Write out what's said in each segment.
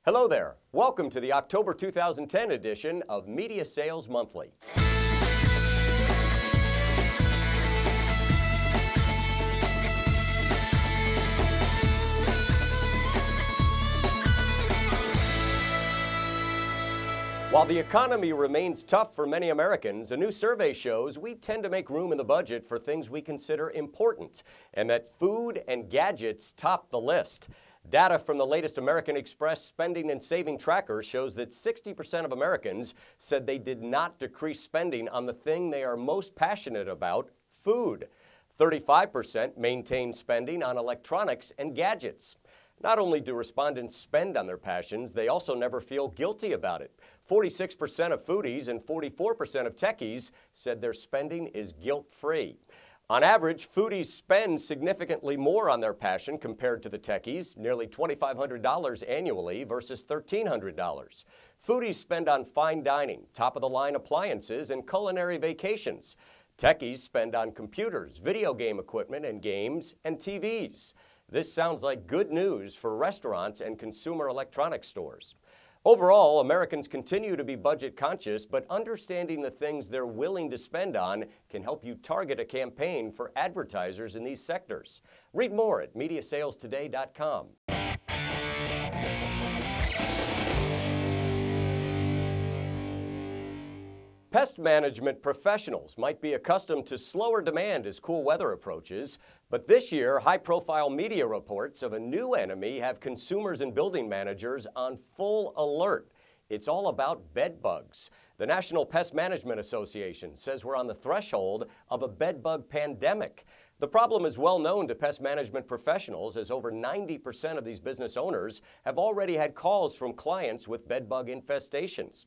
Hello there. Welcome to the October 2010 edition of Media Sales Monthly. While the economy remains tough for many Americans, a new survey shows we tend to make room in the budget for things we consider important, and that food and gadgets top the list. Data from the latest American Express spending and saving tracker shows that 60% of Americans said they did not decrease spending on the thing they are most passionate about, food. 35% maintained spending on electronics and gadgets. Not only do respondents spend on their passions, they also never feel guilty about it. 46% of foodies and 44% of techies said their spending is guilt-free. On average, foodies spend significantly more on their passion compared to the techies, nearly $2,500 annually versus $1,300. Foodies spend on fine dining, top-of-the-line appliances, and culinary vacations. Techies spend on computers, video game equipment, and games, and TVs. This sounds like good news for restaurants and consumer electronics stores. Overall, Americans continue to be budget conscious, but understanding the things they're willing to spend on can help you target a campaign for advertisers in these sectors. Read more at MediaSalesToday.com. Pest management professionals might be accustomed to slower demand as cool weather approaches, but this year, high-profile media reports of a new enemy have consumers and building managers on full alert. It's all about bed bugs. The National Pest Management Association says we're on the threshold of a bed bug pandemic. The problem is well known to pest management professionals, as over 90% of these business owners have already had calls from clients with bed bug infestations.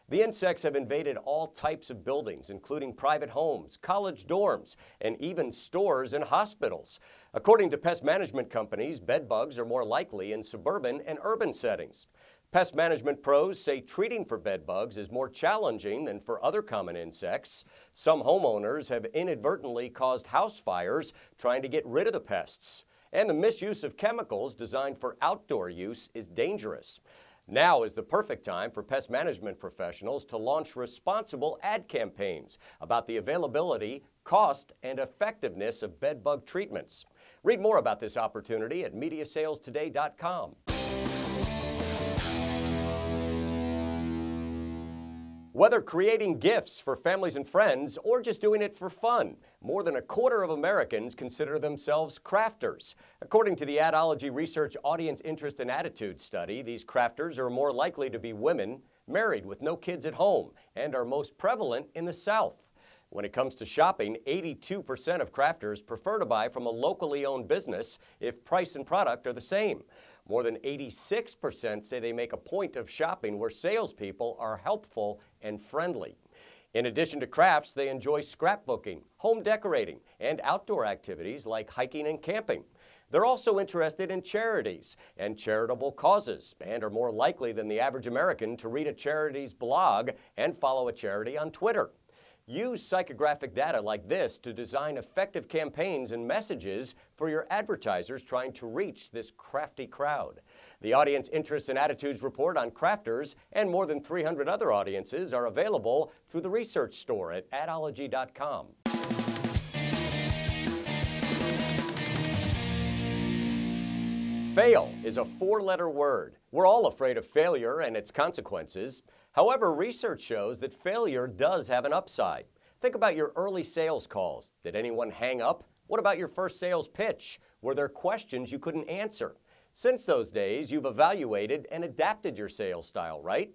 The insects have invaded all types of buildings, including private homes, college dorms, and even stores and hospitals. According to pest management companies, bed bugs are more likely in suburban and urban settings. Pest management pros say treating for bed bugs is more challenging than for other common insects. Some homeowners have inadvertently caused house fires trying to get rid of the pests. And the misuse of chemicals designed for outdoor use is dangerous. Now is the perfect time for pest management professionals to launch responsible ad campaigns about the availability, cost, and effectiveness of bed bug treatments. Read more about this opportunity at MediaSalesToday.com. Whether creating gifts for families and friends or just doing it for fun, more than a quarter of Americans consider themselves crafters. According to the Adology Research Audience Interest and Attitude Study, these crafters are more likely to be women, married with no kids at home, and are most prevalent in the South. When it comes to shopping, 82% of crafters prefer to buy from a locally owned business if price and product are the same. More than 86% say they make a point of shopping where salespeople are helpful and friendly. In addition to crafts, they enjoy scrapbooking, home decorating, and outdoor activities like hiking and camping. They're also interested in charities and charitable causes, and are more likely than the average American to read a charity's blog and follow a charity on Twitter. Use psychographic data like this to design effective campaigns and messages for your advertisers trying to reach this crafty crowd. The Audience Interests and Attitudes report on crafters and more than 300 other audiences are available through the research store at Adology.com. Fail is a four-letter word. We're all afraid of failure and its consequences. However, research shows that failure does have an upside. Think about your early sales calls. Did anyone hang up? What about your first sales pitch? Were there questions you couldn't answer? Since those days, you've evaluated and adapted your sales style, right?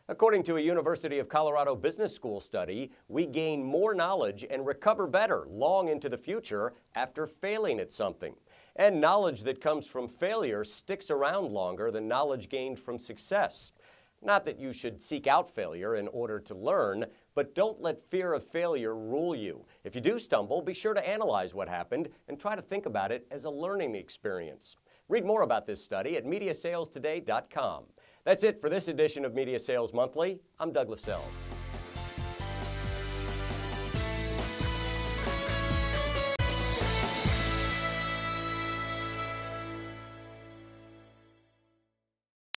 According to a University of Colorado Business School study, we gain more knowledge and recover better long into the future after failing at something. And knowledge that comes from failure sticks around longer than knowledge gained from success. Not that you should seek out failure in order to learn, but don't let fear of failure rule you. If you do stumble, be sure to analyze what happened and try to think about it as a learning experience. Read more about this study at MediaSalesToday.com. That's it for this edition of Media Sales Monthly. I'm Doug Lascelles.